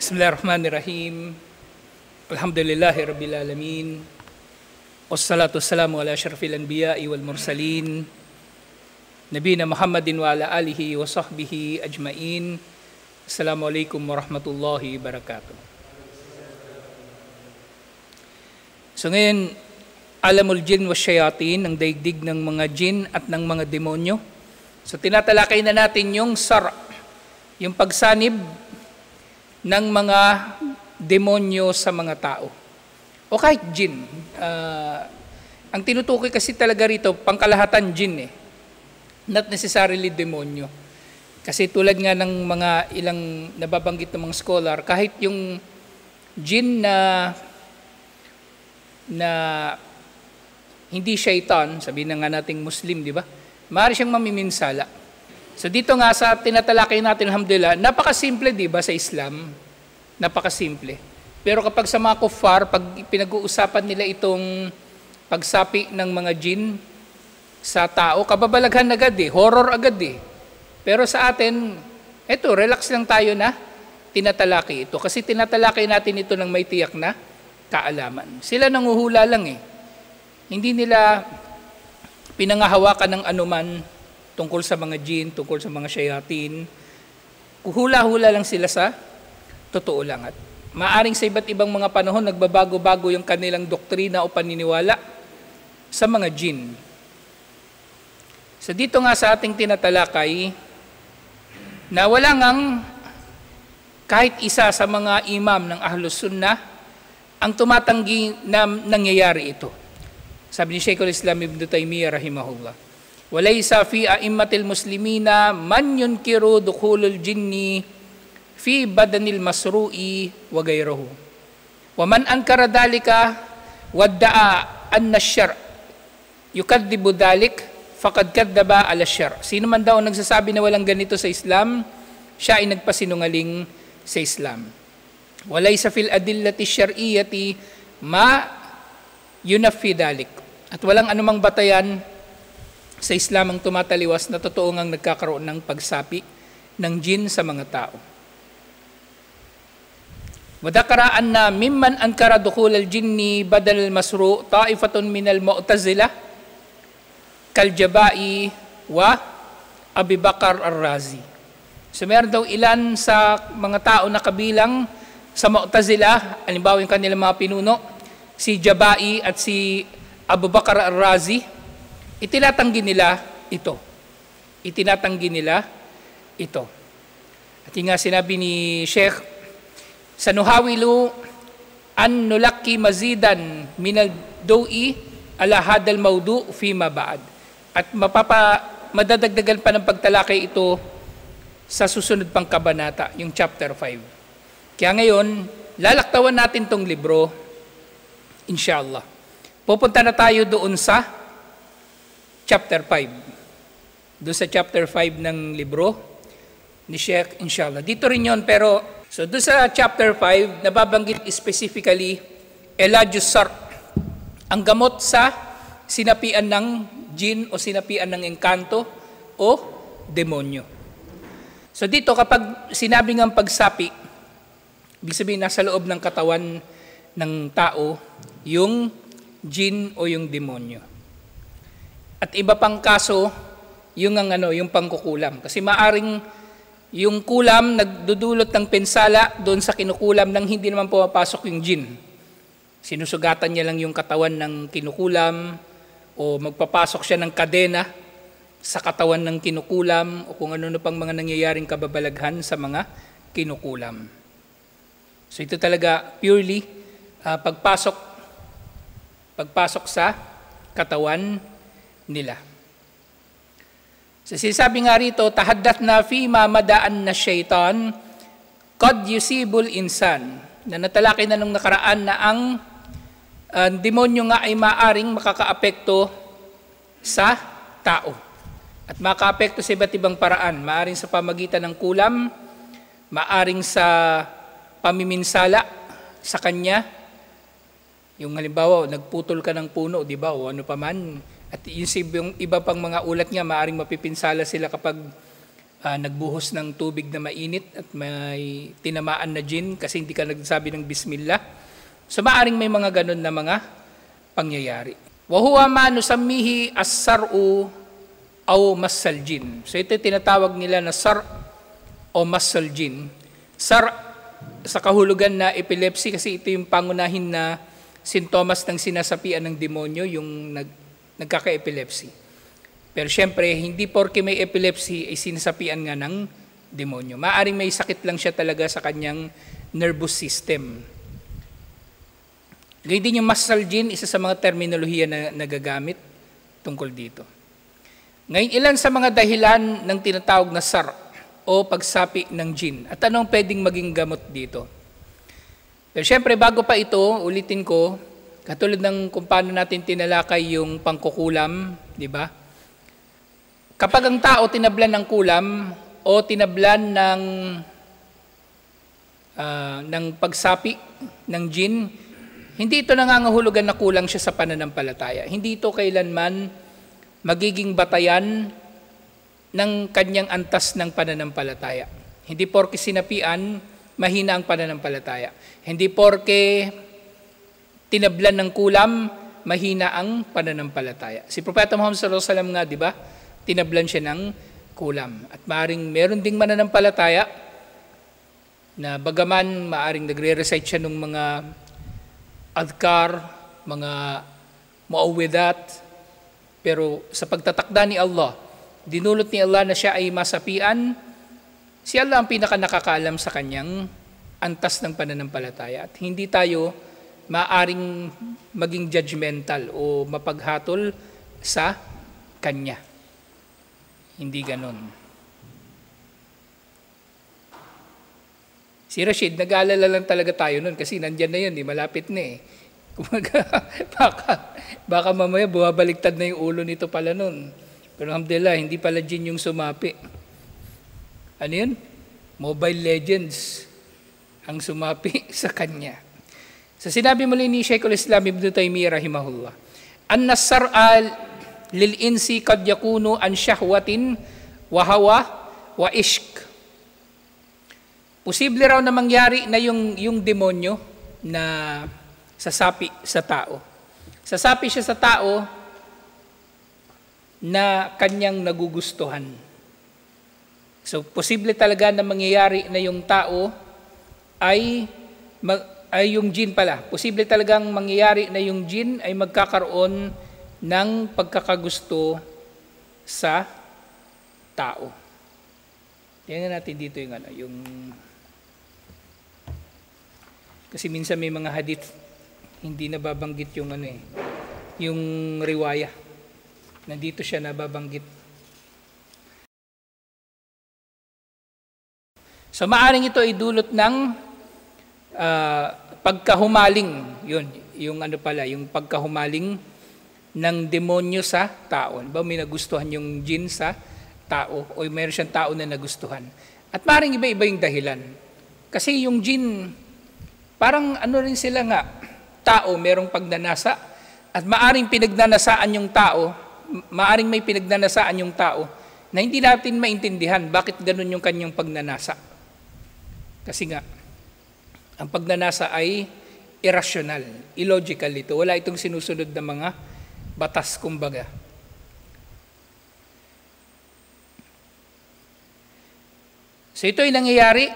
Bismillahirrahmanirrahim. Alhamdulillahi Rabbil Alamin. Wassalatu wassalamu ala asyrafil anbiya'i wal mursalin. Nabiyina Muhammadin wa ala alihi wa sahbihi ajmain. Assalamualaikum warahmatullahi wabarakatuh. So ngayon, alamul jin wa syayatin, ang daigdig ng mga jin at ng mga demonyo. So tinatalakay na natin yung yung pagsanib ng mga demonyo sa mga tao. O kahit jin. Ang tinutukoy kasi talaga rito, pangkalahatan jin eh. Not necessarily demonyo. Kasi tulad nga ng mga ilang nababanggit ng mga scholar, kahit yung jin na hindi shaitan, sabihin na nga nating Muslim, di ba? Maaari siyang mamiminsala. So dito nga sa tinatalakay natin, alhamdulillah, napakasimple, di ba, sa Islam? Napakasimple. Pero kapag sa mga kuffar, pag pinag-uusapan nila itong pagsapi ng mga jin sa tao, kababalaghan agad eh, horror agad eh. Pero sa atin, eto, relax lang tayo na tinatalakay ito. Kasi tinatalakay natin ito ng may tiyak na kaalaman. Sila nanguhula lang eh. Hindi nila pinangahawakan ng anuman tungkol sa mga jin, tungkol sa mga shayatin. Hula-hula lang sila sa totoo lang. At maaring sa iba't ibang mga panahon, nagbabago-bago yung kanilang doktrina o paniniwala sa mga jin. So dito nga sa ating tinatalakay, na wala ngang kahit isa sa mga imam ng Ahlus Sunnah ang tumatanggi na nangyayari ito. Sabi ni Sheikhul Islam Ibn Taymiyyah rahimahullah, walaysa fi a'immatil muslimina man yunkiru dukhulul jinni fi badanil masru'i wa ghayruhu. Wa man ankara dhalika wadda'a anna asy-syar' yukadzibu dhalik faqad kadzaba 'ala asy-syar'. Sino man daw nagsasabi na walang ganito sa Islam, siya ay nagpasinungaling sa Islam. Walaysa fil adillati syar'iyyati ma yunaffi dhalik. At walang anumang batayan sa Islam ang tumataliwas na totoo ngang nagkakaroon ng pagsapi ng jin sa mga tao. Wadakara anna mimman ankara dukhul al-jinni badal al-masru' ta'ifatun min al-mu'tazilah kal-Jabai wa Abi Bakar ar-Razi. So meron daw ilan sa mga tao na kabilang sa Mu'tazilah, halimbawa yung kanilang mga pinuno, si Jabai at si Abu Bakar ar-Razi, itinatanggi nila ito. Itinatanggi nila ito. At yung nga sinabi ni Sheikh, sanuhawilu an nulaki mazidan minal do'i ala hadal mawdu' fima ba'd. At madadagdagan pa ng pagtalakay ito sa susunod pang kabanata, yung chapter 5. Kaya ngayon, lalaktawan natin tong libro, inshallah. Pupunta na tayo doon sa chapter 5. Doon sa chapter 5 ng libro ni Sheikh, inshallah. Dito rin yun, pero so doon sa chapter 5, nababanggit specifically Elajus Sar, ang gamot sa sinapian ng jin o sinapian ng engkanto o demonyo. So dito kapag sinabi ng pagsapi, ibig sabihin nasa loob ng katawan ng tao yung jin o yung demonyo. At iba pang kaso, yung pangkukulam. Kasi maaring yung kulam nagdudulot ng pinsala doon sa kinukulam nang hindi naman pumapasok yung jin. Sinusugatan niya lang yung katawan ng kinukulam o magpapasok siya ng kadena sa katawan ng kinukulam o kung ano pang mga nangyayaring kababalaghan sa mga kinukulam. So ito talaga purely pagpasok sa katawan nila. So sinasabi nga rito, tahaddath na fi ma madaan na syaitan qad yusibul insan. Na natalakay na nung nakaraan na ang demonyo nga ay maaring makakaapekto sa tao. At makakaapekto sa iba't ibang paraan. Maaring sa pamagitan ng kulam, maaring sa pamiminsala sa kanya. Yung halimbawa, nagputol ka ng puno, di ba? O ano pa man. At yung iba pang mga ulat niya, maaring mapipinsala sila kapag nagbuhos ng tubig na mainit at may tinamaan na jinn kasi hindi ka nagsabi ng bismillah. So maaring may mga ganun na mga pangyayari. Wa huwa ma nusammihi as-sar'u aw massal jinn. So ito tinatawag nila na sar o massal jinn. Sar sa kahulugan na epilepsy kasi ito yung pangunahin na sintomas ng sinasapian ng demonyo, yung nagkaka-epilepsy. Pero syempre, hindi porke may epilepsy ay sinasapian nga ng demonyo. Maaring may sakit lang siya talaga sa kanyang nervous system. Gayun din yung massal jinn, isa sa mga terminolohiya na nagagamit tungkol dito. Ngayon, ilan sa mga dahilan ng tinatawag na sar o pagsapi ng jinn? At anong pwedeng maging gamot dito? Pero syempre, bago pa ito, ulitin ko, katulad ng kung paano natin tinalakay yung pangkukulam, di ba? Kapag ang tao tinablan ng kulam o tinablan ng pagsapi ng jinn, hindi ito nangangahulugan na kulang siya sa pananampalataya. Hindi ito kailanman magiging batayan ng kanyang antas ng pananampalataya. Hindi porke sinapian, mahina ang pananampalataya. Hindi porke tinablan ng kulam, mahina ang pananampalataya. Si Propeta Muhammad sallallahu alaihi wasallam nga, di ba? Tinablan siya ng kulam. At maaring meron ding mananampalataya na bagaman maaring nagre-recite siya ng mga adhkar, mga muawwidat, pero sa pagtatakda ni Allah, dinulot ni Allah na siya ay masapian, si Allah ang pinaka-nakakaalam sa kanyang antas ng pananampalataya. At hindi tayo maaring maging judgmental o mapaghatol sa kanya. Hindi ganon. Si Rashid, nag-aalala lang talaga tayo nun kasi nandyan na yun, malapit na eh. Baka mamaya buwabaliktad na yung ulo nito pala nun. Pero alhamdulillah, hindi pala jinn yung sumapi. Ano yun? Mobile Legends ang sumapi sa kanya. So sinabi muli ni Shaykhul Islam Ibn Taymiyyah rahimahullah, an-nasar'al lil-insi kad yakunu an syahwatin wa hawa wa ishq. Posible raw na mangyari na yung demonyo na sasapi sa tao. Sasapi siya sa tao na kanyang nagugustuhan. So posible talaga na mangyayari na yung tao ay yung jinn pala. Posible talagang mangyayari na yung jinn ay magkakaroon ng pagkakagusto sa tao. Tingnan natin dito yung kasi minsan may mga hadith hindi nababanggit yung yung riwaya. Nandito siya nababanggit. So maaring ito ay dulot ng pagkahumaling, yung yung pagkahumaling ng demonyo sa tao. Ba may nagustuhan yung jinn sa tao o mayroon siyang tao na nagustuhan. At maaaring iba-iba yung dahilan. Kasi yung jinn, parang rin sila nga, tao merong pagnanasa at maaaring pinagnanasaan yung tao, maaaring may pinagnanasaan yung tao na hindi natin maintindihan bakit ganun yung kanyang pagnanasa. Kasi nga, ang pagnanasa ay irrational, illogical ito. Wala itong sinusunod na mga batas kumbaga. So ito ay nangyayari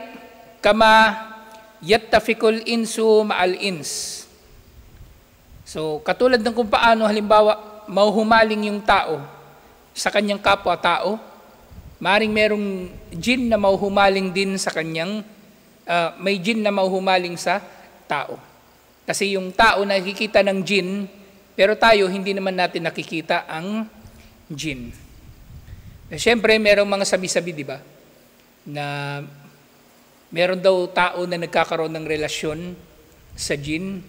kama yattafikul insu ma'al ins. So katulad ng kung paano halimbawa mauhumaling yung tao sa kanyang kapwa-tao, maring merong jinn na mauhumaling din sa kanyang may jinn na mauhumaling sa tao. Kasi yung tao nakikita ng jinn, pero tayo, hindi naman natin nakikita ang jinn. Siyempre, merong mga sabi-sabi, di ba? Na meron daw tao na nagkakaroon ng relasyon sa jinn.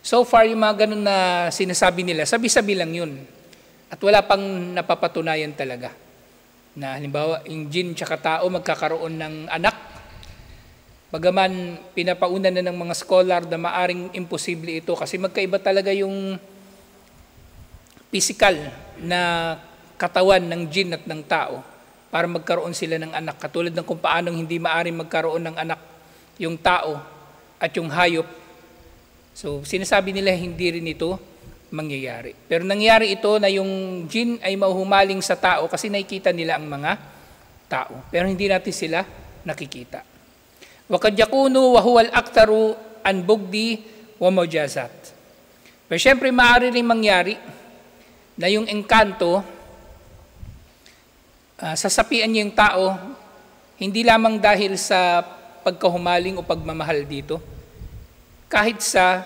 So far, yung mga ganun na sinasabi nila, sabi-sabi lang yun. At wala pang napapatunayan talaga. Na halimbawa, yung jinn tsaka tao magkakaroon ng anak. Bagaman pinapauna na ng mga scholar na maaring imposible ito kasi magkaiba talaga yung physical na katawan ng jinn at ng tao. para magkaroon sila ng anak. Katulad ng kung paanong hindi maaring magkaroon ng anak yung tao at yung hayop. So sinasabi nila hindi rin ito mangyayari. Pero nangyari ito na yung jinn ay mahuhumaling sa tao kasi nakikita nila ang mga tao. Pero hindi natin sila nakikita. وَقَدْ يَكُونُ وَهُوَ الْأَكْتَرُ عَنْ بُغْضِ وَمُجَازَاتٍ. Pero syempre maaari rin mangyari na yung engkanto, sasapian niya yung tao, hindi lamang dahil sa pagkahumaling o pagmamahal dito, kahit sa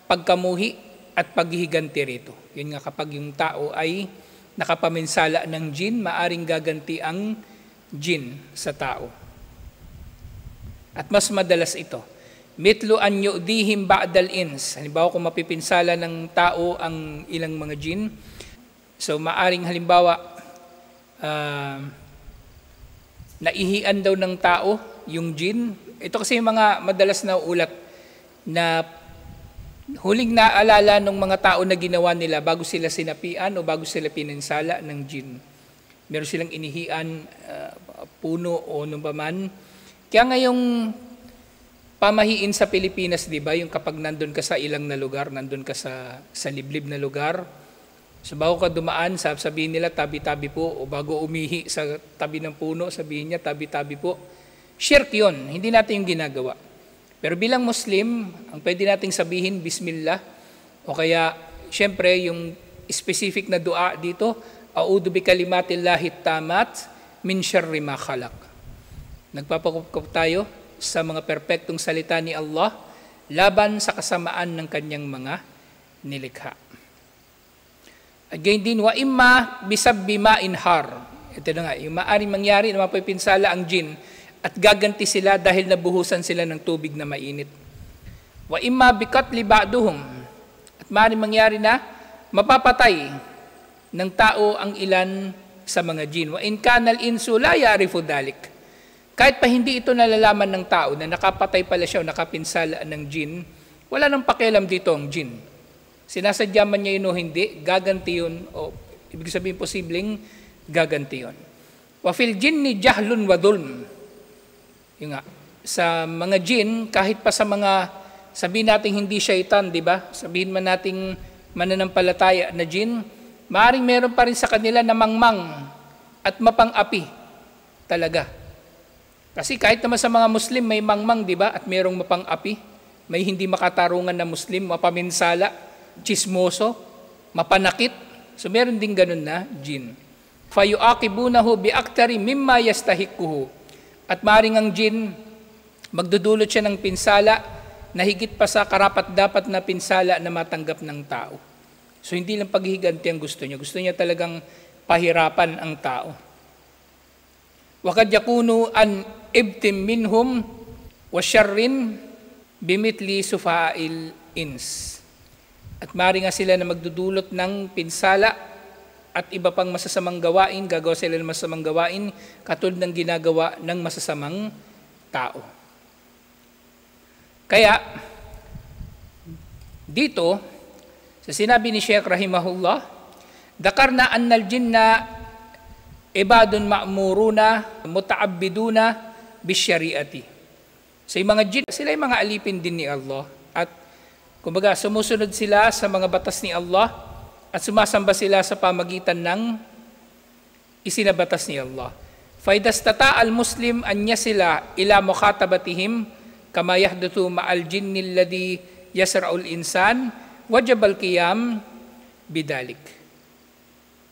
pagkamuhi at paghihiganti rito. Yun nga, kapag yung tao ay nakapaminsala ng jinn, maaring gaganti ang jinn sa tao. At mas madalas ito. Mitlu an yu'dihim ba'dal ins. Halimbawa kung mapipinsala ng tao ang ilang mga jinn, so maaring halimbawa naihian daw ng tao yung jinn. Ito kasi yung mga madalas na ulat na huling naalala ng mga tao na ginawa nila bago sila sinapian o bago sila pininsala ng jinn. Meron silang inihian, puno o ano ba man. Kaya ngayong pamahiin sa Pilipinas, di ba, yung kapag nandun ka sa ilang na lugar, nandun ka sa liblib na lugar, so bago ka dumaan, sabihin nila tabi-tabi po, o bago umihi sa tabi ng puno, sabihin niya tabi-tabi po. Shirk yun, hindi natin yung ginagawa. Pero bilang Muslim, ang pwede nating sabihin, Bismillah, o kaya, syempre, yung specific na dua dito, A'udhu bi kalimatillahi tamat min syarri ma khalaq. Nagpapakupkup tayo sa mga perpektong salita ni Allah laban sa kasamaan ng kanyang mga nilikha. At gayon din, wa imma bisabbi ma'in har. Ito na nga, yung maaaring mangyari na mapipinsala ang jinn at gaganti sila dahil nabuhusan sila ng tubig na mainit. Wa imma bikatli ba'duhum. At maaaring mangyari na mapapatay ng tao ang ilan sa mga jinn. Wa in kanal insu la ya'rifu dalik. Kahit pa hindi ito nalalaman ng tao na nakapatay pala siya o nakapinsala ng jinn, wala nang pakialam dito ang jinn. Sinasadya man niya yun o hindi, gaganti yun, o ibig sabihin posibleng gaganti yun. Wa fil jinni jahlun wa dhulm. Yung nga, sa mga jinn, kahit pa sa mga, sabihin natin hindi syaitan, di ba? Sabihin man nating mananampalataya na jinn, maaaring meron pa rin sa kanila na mangmang at mapang-api talaga. Kasi kahit naman sa mga Muslim may mangmang, di ba? At merong mapang-api, may hindi makatarungan na Muslim, mapaminsala, chismoso, mapanakit. So meron din ganun na jinn. Fayu'aqibunahu bi'aktari mimma yastahikuhu. At maring ang jinn, magdudulot siya ng pinsala na higit pa sa karapat-dapat na pinsala na matanggap ng tao. So hindi lang paghihiganti ang gusto niya. Gusto niya talagang pahirapan ang tao. وَقَدْ يَكُونُ أَنْ إِبْتِمْ مِنْهُمْ وَشَرٍّ بِمِثْلِ سُفَاءِ الْإِنْسِ. At maaari nga sila na magdudulot ng pinsala at iba pang masasamang gawain, gagawa sila ng masasamang gawain katulad ng ginagawa ng masasamang tao. Kaya, dito, sa sinabi ni Sheikh Rahimahullah, dakarna annal jinna ibadun ma'muruna muta'abbiduna bisyari'ati. So yung mga jinn, sila yung mga alipin din ni Allah at kumbaga sumusunod sila sa mga batas ni Allah at sumasamba sila sa pamagitan ng isinabatas ni Allah. Faidastata al-muslim anya sila ila mukhatabatihim kama yahduthu ma'al jinni alladhi yasra'ul insan wajabal qiyam bidalik.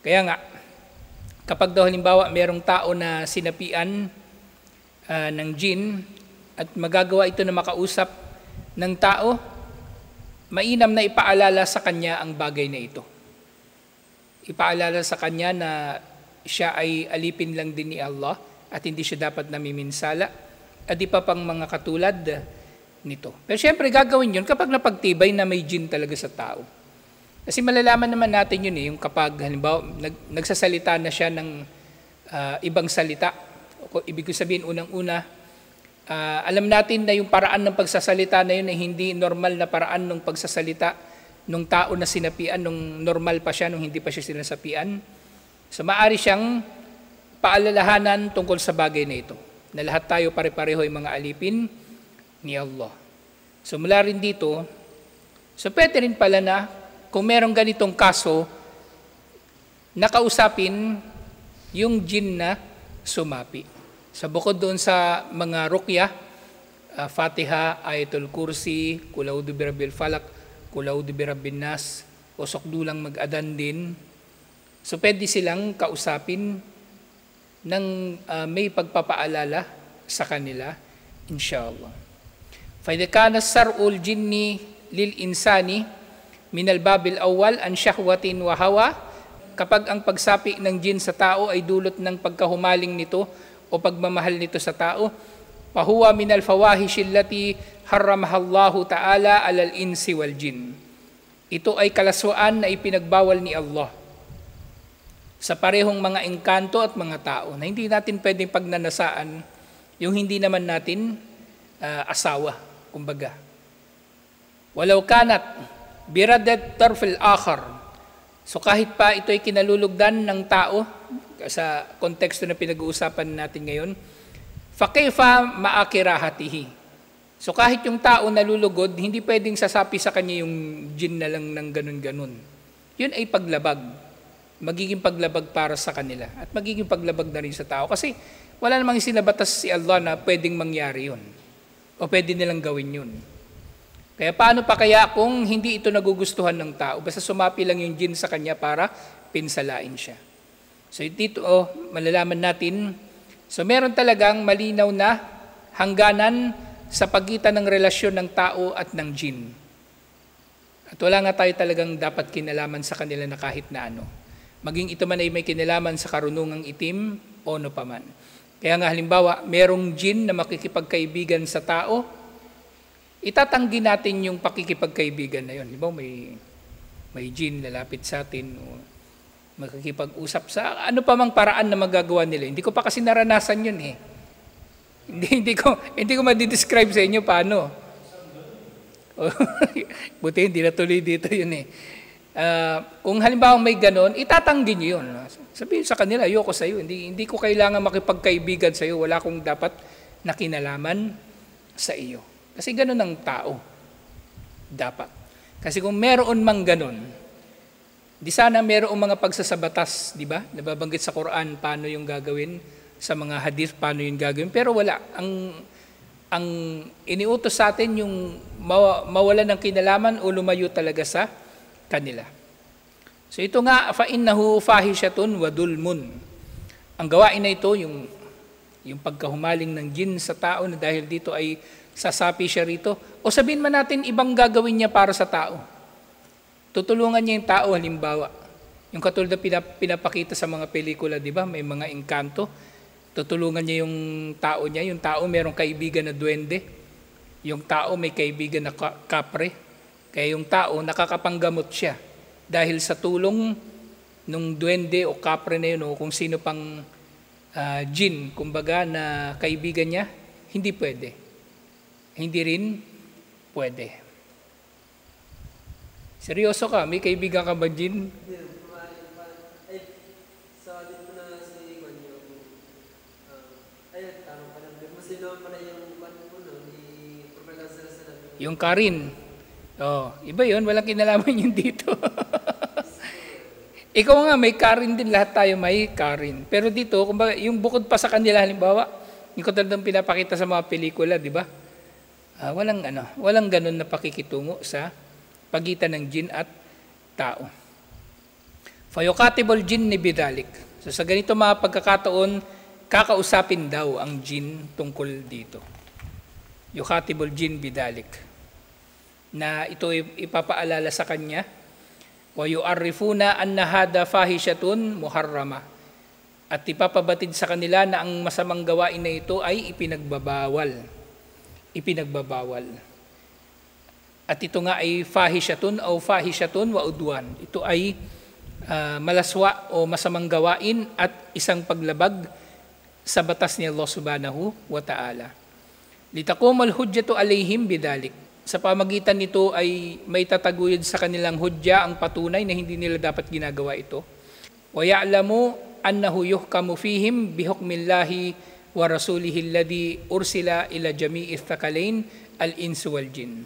Kaya nga, kapag daw halimbawa merong tao na sinapian ng jinn at magagawa ito na makausap ng tao, mainam na ipaalala sa kanya ang bagay na ito. Ipaalala sa kanya na siya ay alipin lang din ni Allah at hindi siya dapat namiminsala at di pa pang mga katulad nito. Pero syempre gagawin yun kapag napagtibay na may jinn talaga sa tao. Kasi malalaman naman natin yun yung kapag halimbawa nagsasalita na siya ng ibang salita. Ibig sabihin unang-una, alam natin na yung paraan ng pagsasalita na yun ay hindi normal na paraan ng pagsasalita nung tao na sinapian, nung normal pa siya, nung hindi pa siya sinasapian. So maaari siyang paalalahanan tungkol sa bagay na ito, na lahat tayo pare-pareho ay mga alipin ni Allah. So mula rin dito, so pwede rin pala na kung merong ganitong kaso, nakausapin yung jinn na sumapi. So bukod doon sa mga ruqyah, Fatiha, Ayatul Kursi, Qul A'udhu Birabbil Falaq, Qul A'udhu Birabbin Nas, o sukdulang mag-adan din. So pwede silang kausapin ng may pagpapaalala sa kanila, inshallah. فَإِذَا كَانَ السَّرْءُ الْجِنِّ لِلْإِنسَانِ مِنَ الْبَابِ الْأَوَّلِ أَنْ شَهْوَةٍ وَهَوَى. Kapag ang pagsapi ng jinn sa tao ay dulot ng pagkahumaling nito o pagmamahal nito sa tao, فَهُوَ مِنَ الْفَوَاحِشِ الَّتِي حَرَّمَهَا اللَّهُ تَعَالَى عَلَى الْإِنسِ وَالْجِنِّ. Ito ay kalaswaan na ipinagbawal ni Allah sa parehong mga engkanto at mga tao na hindi natin pwedeng pagnanasaan yung hindi naman natin asawa, kumbaga. Walau kanat biradat tarfil akhar. So kahit pa ito ay kinalulugdan ng tao sa konteksto na pinag-uusapan natin ngayon, fakayfa maakirahatihi. So kahit yung tao nalulugod, hindi pwedeng sasapi sa kanya yung jinn na lang ng ganun-ganun. Yun ay paglabag. Magiging paglabag para sa kanila. At magiging paglabag na rin sa tao. Kasi wala namang sinabatas si Allah na pwedeng mangyari yun. O pwede nilang gawin yun. Kaya paano pa kaya kung hindi ito nagugustuhan ng tao? Basta sumapi lang yung jinn sa kanya para pinsalain siya. So dito malalaman natin, so meron talagang malinaw na hangganan sa pagitan ng relasyon ng tao at ng jinn. At wala nga tayo talagang dapat kinalaman sa kanila na kahit na ano. Maging ito man ay may kinalaman sa karunungang itim o ano paman. Kaya nga halimbawa, merong jinn na makikipagkaibigan sa tao, itatanggi natin yung pakikipagkaibigan na yun. Halimbawa, may jinn lalapit sa atin o makikipag-usap sa ano pa mang paraan na magagawa nila. Hindi ko pa kasi naranasan yun eh. Hindi ko ma-describe sa inyo paano. Buti hindi natuloy dito yun eh. Kung halimbawa may ganon, itatanggi nyo yun. Sabihin sa kanila, ayoko sa iyo. Hindi ko kailangan makipagkaibigan sa iyo. Wala akong dapat na kinalaman sa iyo. Kasi ganon ang tao. Dapat. Kasi kung meron mang ganon, di sana meron mga pagsasabatas, di ba? Nababanggit sa Quran paano yung gagawin, sa mga hadith paano yung gagawin. Pero wala. Ang iniutos sa atin yung mawalan ng kinalaman o lumayo talaga sa kanila. So ito nga, فَإِنَّهُ فَاحِشَةٌ وَذُلْمٌ. Ang gawain na ito, yung pagkahumaling ng jinn sa tao na dahil dito ay sasapi siya rito. O sabihin man natin, ibang gagawin niya para sa tao. Tutulungan niya yung tao, halimbawa. Yung katulad na pinapakita sa mga pelikula, di ba? May mga engkanto. Tutulungan niya yung tao merong kaibigan na duwende, yung tao may kaibigan na kapre, kaya yung tao nakakapanggamot siya dahil sa tulong nung duwende o kapre na yun o kung sino pang jinn, kumbaga na kaibigan niya, hindi pwede. Hindi rin pwede. Seryoso ka? May kaibigan ka ba jinn? Yung Karin. Iba yun, walang kinalaman yun dito. Ikaw nga, may Karin din, lahat tayo may Karin. Pero dito, kumbaga, yung bukod pa sa kanila, halimbawa, yung katulad pinapakita sa mga pelikula, di ba? Walang ganun na pakikitungo sa pagitan ng jinn at tao. Fayuqatibul jinni bidalik. So sa ganito mga pagkakataon, kakausapin daw ang jinn tungkol dito. Yuqatibul jinn bidalik. Na ito ipapaalala sa kanya, wa yu'arrifuna anna hada fahishatun muharrama. At ipapabatid sa kanila na ang masamang gawain na ito ay ipinagbabawal. At ito nga ay fahishatun o fahishatun wa udwan. Ito ay malaswa o masamang gawain at isang paglabag sa batas ni Allah subhanahu wa ta'ala. Litakumul hujjatu alayhim bidalik. Sa pamagitan nito ay may tataguyod sa kanilang hudya ang patunay na hindi nila dapat ginagawa ito. Wa ya'lamu annahu yuhkamu fihim bihukmillahi wa rasulihi alladhi ursila ila jami'i thaqalain al-insu wal jin.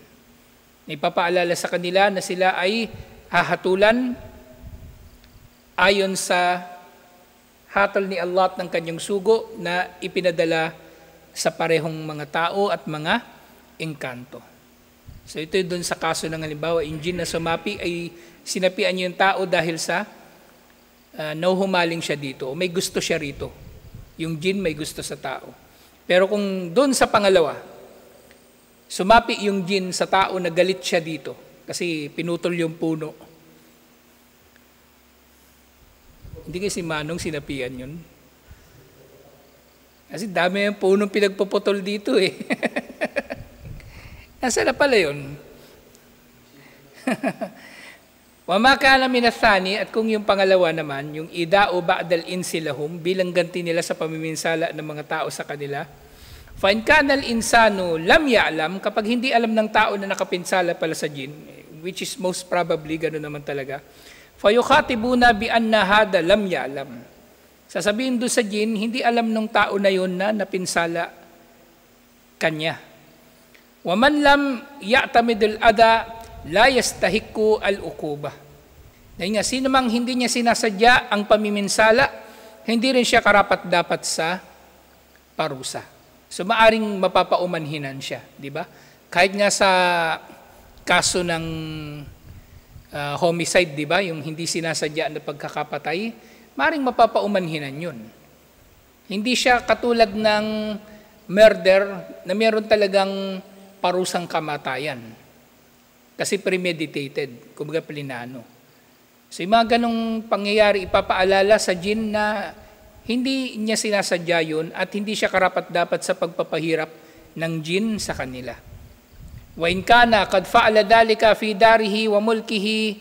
Ipapaalala sa kanila na sila ay hahatulan ayon sa hatol ni Allah at ng kanyang sugo na ipinadala sa parehong mga tao at mga engkanto. So ito doon sa kaso ng halimbawa, yung jin na sumapi ay sinapian niya yung tao dahil sa nauhumaling siya dito, o may gusto siya rito. Yung jin may gusto sa tao. Pero kung doon sa pangalawa, sumapi yung jin sa tao na galit siya dito kasi pinutol yung puno. Hindi kasi Manong sinapian yun. Kasi dami yung punong pinagpuputol dito eh. Nasaan na pala yun? Wa ma kana minathani, at kung yung pangalawa naman, yung ida'u ba'dal insilahum, bilang ganti nila sa pamiminsala ng mga tao sa kanila, fa in kana al-insanu lam ya'lam, kapag hindi alam ng tao na nakapinsala pala sa jin, which is most probably gano'n naman talaga, fa yukhatibuna bi anna hada lam ya'lam. Sasabihin doon sa jin, hindi alam ng tao na yun na napinsala kanya. Wa man lam ya'tamidul ada la yastahiqu al-uquba. Dahil nga, sino mang hindi niya sinasadya ang pamiminsala, hindi rin siya karapat-dapat sa parusa. So, maaring mapapaumanhinan siya, di ba? Kahit nga sa kaso ng homicide, di ba? Yung hindi sinasadya na pagkakapatay, maaring mapapaumanhinan yun. Hindi siya katulad ng murder na meron talagang parusang kamatayan. Kasi premeditated, kumbaga plinano. So yung mga ganong pangyayari, ipapaalala sa jin na hindi niya sinasadya yun at hindi siya karapat-dapat sa pagpapahirap ng jin sa kanila. Wa in kana qad fa'ala dhalika fi darihi wa mulkihi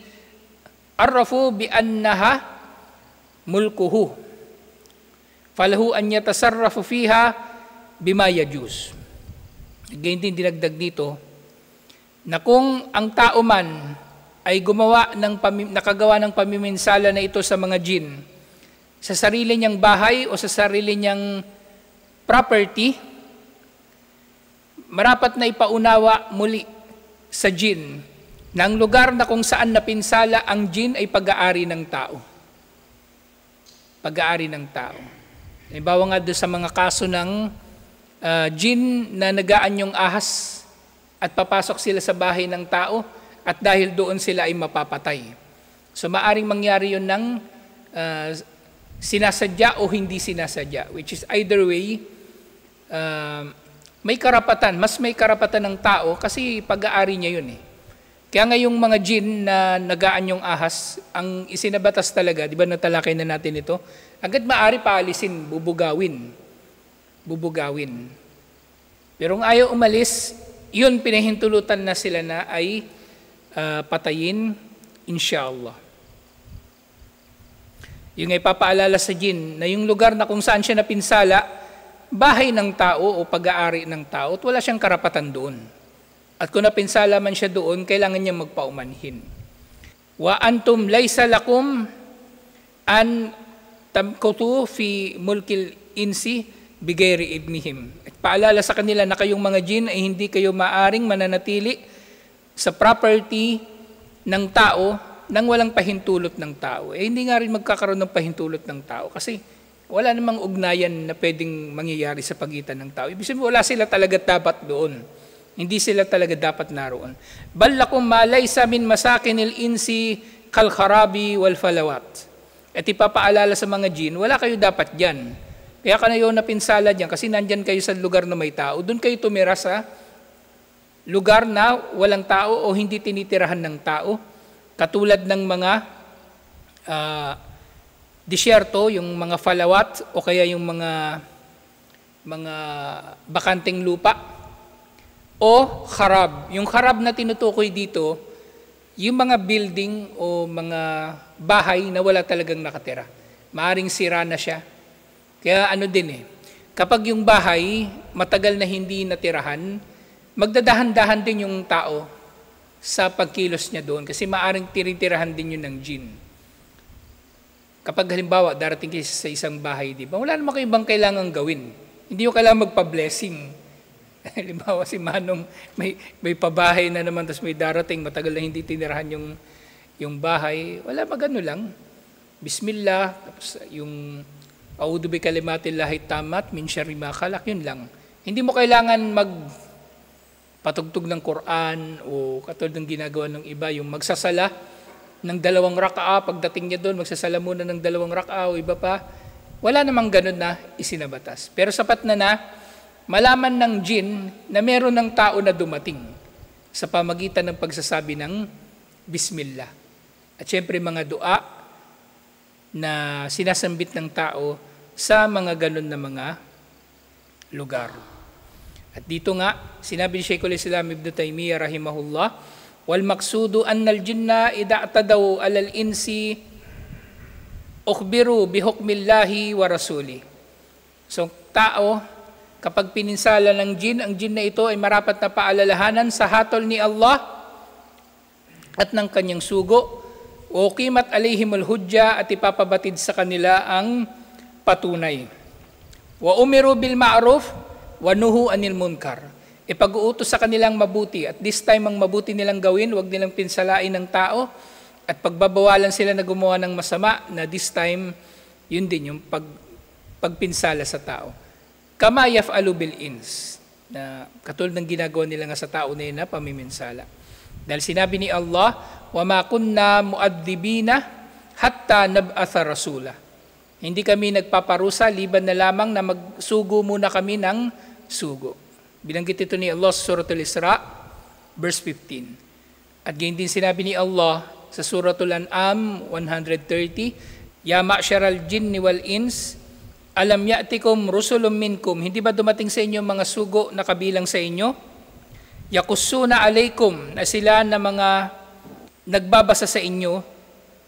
arrafu bi annaha mulkuhu falahu an yatasarrafu fiha bima yajuz. Again din dinagdag dito na kung ang tao man ay nakagawa ng pamiminsala na ito sa mga jin, sa sarili niyang bahay o sa sarili niyang property, marapat na ipaunawa muli sa jin na ang lugar na kung saan napinsala ang jin ay pag-aari ng tao. Pag-aari ng tao. Halimbawa nga doon sa mga kaso ng jin na nagaan yung ahas, at papasok sila sa bahay ng tao at dahil doon sila ay mapapatay. So maaring mangyari yun ng sinasadya o hindi sinasadya, which is either way, may karapatan, mas may karapatan ng tao kasi pag-aari niya yun eh. Kaya nga yung mga jin na nagaan yung ahas, ang isinabatas talaga, di ba natalakay na natin ito, agad maaari paalisin, bubugawin. Pero kung ayaw umalis, yun, pinahintulutan na sila na ay patayin, inshallah. Yung ay papaalala sa jin na yung lugar na kung saan siya napinsala, bahay ng tao o pag-aari ng tao at wala siyang karapatan doon. At kung napinsala man siya doon, kailangan niya magpaumanhin. Wa antum laysa lakum an tamkutu fi mulkil insi bigayri ibnihim. Paalala sa kanila na kayong mga jin ay hindi kayo maaring mananatili sa property ng tao nang walang pahintulot ng tao. Hindi nga rin magkakaroon ng pahintulot ng tao kasi wala namang ugnayan na pwedeng mangyayari sa pagitan ng tao. Ibig sabihin, wala sila talaga dapat doon. Hindi sila talaga dapat naroon. Bal lakum ma laysa min masakinil insi kal kharabi wal falawat. At ipapaalala sa mga jin, wala kayo dapat diyan. Kaya kayo napinsala diyan kasi nandyan kayo sa lugar na may tao. Doon kayo tumira sa lugar na walang tao o hindi tinitirahan ng tao. Katulad ng mga disyerto, yung mga falawat o kaya yung mga bakanting lupa o kharab. Yung kharab na tinutukoy dito, yung mga building o mga bahay na wala talagang nakatira. Maaring sira na siya. Kaya ano din kapag yung bahay matagal na hindi natirahan, magdadahan-dahan din yung tao sa pagkilos niya doon kasi maaring tinitirahan din yun ng jin. Kapag halimbawa, darating kayo sa isang bahay, di ba? Wala naman kayo ibang kailangan gawin. Hindi ko kailangan magpa-blessing. Halimbawa, si Manong may pabahay na naman, tapos may darating, matagal na hindi tinirahan yung bahay. Wala, magano lang. Bismillah, tapos yung A'udhu bi kalimatillahi tamat min syarri ma khalaq, yun lang. Hindi mo kailangan patugtog ng Quran o katulad ng ginagawa ng iba, yung magsasala ng 2 rak'a, pagdating niya doon, magsasala muna ng 2 rak'a o iba pa. Wala namang ganun na isinabatas. Pero sapat na malaman ng jinn na meron ng tao na dumating sa pamagitan ng pagsasabi ng Bismillah. At syempre mga dua na sinasambit ng tao sa mga ganun na mga lugar. At dito nga, sinabi ni Shaykhul Islam Ibn Taymiyyah rahimahullah, wal maqsudu anna al-jinna idha atadaw alal insi ukhbiru bi hukmillahi wa rasuli. So, tao, kapag pininsala ng jinn, ang jinn na ito ay marapat na paalalahanan sa hatol ni Allah at ng kanyang sugo, o qimat alayhimul hujja, at ipapabatid sa kanila ang patunay. Wa umiru bil ma'ruf wa nuhu anil munkar. Ipag-uutos sa kanilang mabuti, at this time ang mabuti nilang gawin, huwag nilang pinsalain ng tao, at pagbabawalan sila na gumawa ng masama, na this time, yun din yung pagpinsala sa tao. Kama yaf'alu bil ins, na katulad ng ginagawa nila nga sa tao na yun na pamiminsala. Dahil sinabi ni Allah, wa ma kunna mu'adzibina hatta nab'atha rasula. Hindi kami nagpaparusa liban na lamang na magsugo muna kami ng sugo. Binanggit ito ni Allah sa Suratul Isra, verse 15. At ganyan din sinabi ni Allah sa Suratul An'am 130, Ya ma'syaral jinni wal ins, alam ya'tikum rusulun minkum. Hindi ba dumating sa inyo mga sugo na kabilang sa inyo? Yakussuna alaykum, na sila na mga nagbabasa sa inyo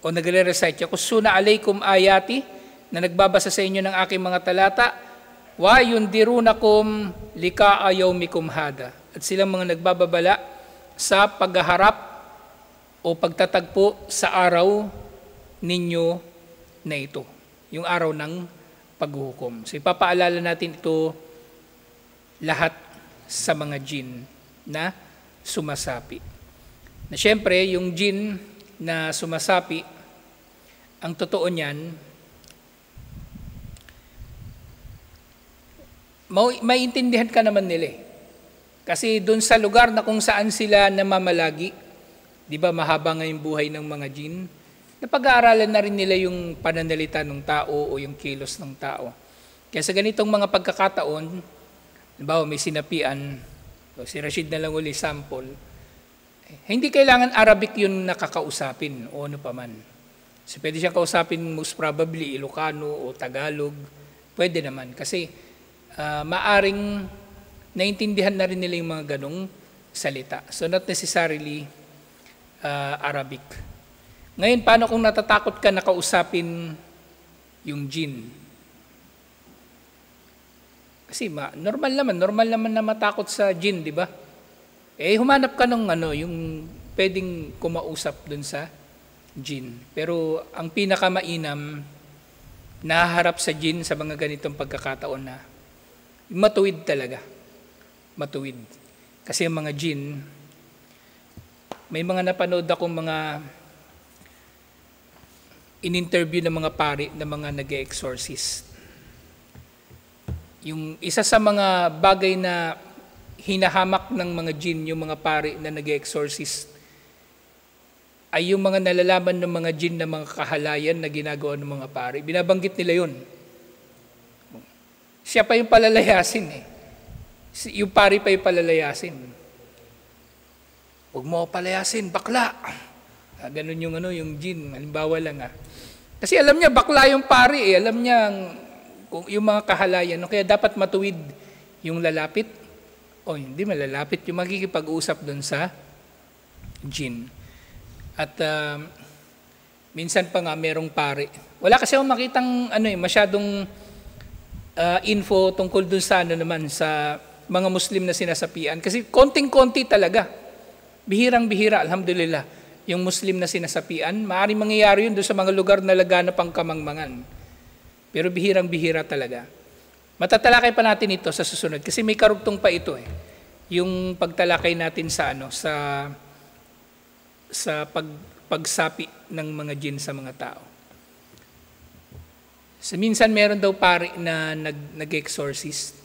o nagre-recite. Yakussuna alaykum ayati, na nagbabasa sa inyo ng aking mga talata. Wa yundirunakum likaa yawmikum hada. At silang mga nagbababala sa paghaharap o pagtatagpo sa araw ninyo na ito. Yung araw ng paghuhukom. So ipapaalala natin ito lahat sa mga jinn na sumasapi. Na syempre, yung jinn na sumasapi, ang totoo niyan, maintindihan ka naman nila eh. Kasi doon sa lugar na kung saan sila namamalagi, di ba mahaba nga yung buhay ng mga jinn, napag-aaralan na rin nila yung pananalita ng tao o yung kilos ng tao. Kaya sa ganitong mga pagkakataon, halimbawa may sinapian, si Rashid na lang uli sample, hindi kailangan Arabic yung nakakausapin o ano pa man. So pwede siyang kausapin most probably Ilocano o Tagalog, pwede naman. Kasi maaring naintindihan na rin nila yung mga ganong salita. So not necessarily Arabic. Ngayon, paano kung natatakot ka na kausapin yung jinn? Kasi normal naman na matakot sa jinn, di ba? Humanap ka ng yung pwedeng kumausap dun sa jinn. Pero ang pinakamainam, nahaharap sa jinn sa mga ganitong pagkakataon na matuwid talaga. Matuwid. Kasi ang mga jinn, may mga napanood akong mga in-interview ng mga pari na mga nag-exorcist. Yung isa sa mga bagay na hinahamak ng mga jinn, yung mga pari na nag-exorcist, ay yung mga nalalaman ng mga jinn na mga kahalayan na ginagawa ng mga pari. Binabanggit nila yun. Siya pa yung palalayasin eh. Yung pari pa yung palalayasin. Huwag mo palayasin, bakla. Ganun yung jinn, halimbawa lang Kasi alam niya, bakla yung pari eh. Alam niya yung mga kahalayan. Kaya dapat matuwid yung lalapit. O hindi malalapit yung makikipag-usap doon sa jinn. At minsan pa nga merong pari. Wala kasi akong makitang masyadong info tungkol doon sa naman sa mga Muslim na sinasapian. Kasi konting-konti talaga. Bihirang-bihira, alhamdulillah, yung Muslim na sinasapian. Maaaring mangyayari yun doon sa mga lugar na laganap ang kamangmangan. Pero bihirang-bihira talaga. Matatalakay pa natin ito sa susunod kasi may karugtong pa ito eh. Yung pagtalakay natin sa pagsapi ng mga jinn sa mga tao. So, minsan meron daw pari na nag-exorcist.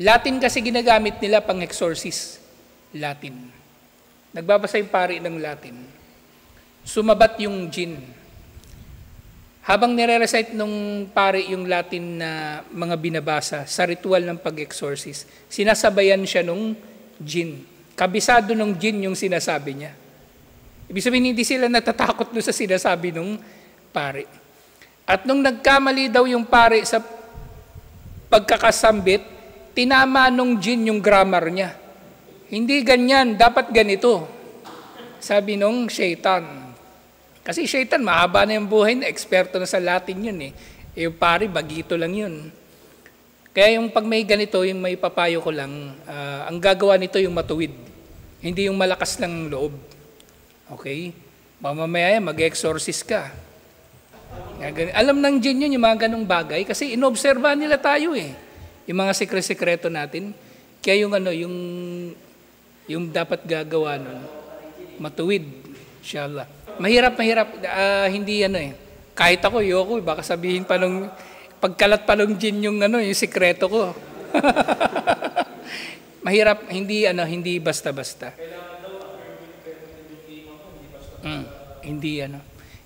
Latin kasi ginagamit nila pang exorcist. Latin. Nagbabasa yung pari ng Latin. Sumabat yung jinn. Habang nire-recite nung pari yung Latin na mga binabasa sa ritual ng pag-exorcist, sinasabayan siya nung jinn. Kabisado nung jinn yung sinasabi niya. Ibig sabihin, hindi sila natatakot doon sa sinasabi nung pari. At nung nagkamali daw yung pari sa pagkakasambit, tinama nung jinn yung grammar niya. Hindi ganyan, dapat ganito. Sabi nung shaitan. Kasi shaitan, mahaba na yung buhay na, eksperto na sa Latin yun eh. Yung pari, bagito lang yun. Kaya yung pag may ganito, yung may papayo ko lang, ang gagawa nito yung matuwid. Hindi yung malakas lang loob. Okay? Mamamaya mag-exorcist ka. Alam ng jinn yun, yung mga ganong bagay, kasi inobserba nila tayo eh. Yung mga sekreto natin. Kaya yung dapat gagawa nun, matuwid, inshallah. Mahirap, hindi kahit ako, yoko, baka sabihin pa nung, pagkalat pa nung jinn yung yung sekreto ko. Mahirap, hindi basta-basta. Hindi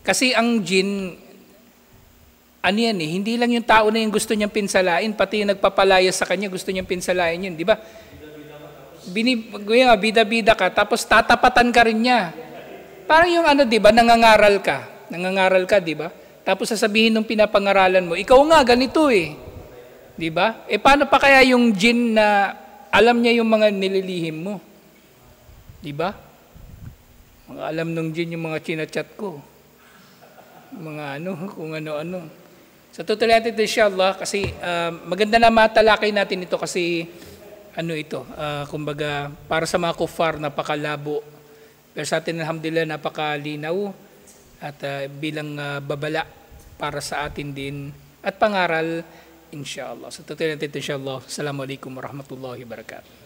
Kasi ang jinn, hindi lang yung tao na yung gusto niyang pinsalain, pati yung nagpapalaya sa kanya, gusto niyang pinsalain yun, di ba? Bida-bida ka, tapos tatapatan ka rin niya. Parang yung di ba, nangangaral ka, di ba? Tapos sasabihin nung pinapangaralan mo, ikaw nga, ganito eh. Di ba? Paano pa kaya yung jinn na alam niya yung mga nililihim mo? Di ba? Alam nung jinn yung mga chinachat ko. Mga kung ano-ano. So, tutuloy natin ito, inshallah, kasi maganda na matalakay natin ito kasi kumbaga, para sa mga kuffar, napakalabo. Pero sa atin, alhamdulillah, napakalinaw at bilang babala para sa atin din at pangaral, inshallah. So, tutuloy natin ito, inshallah. Assalamualaikum warahmatullahi wabarakatuh.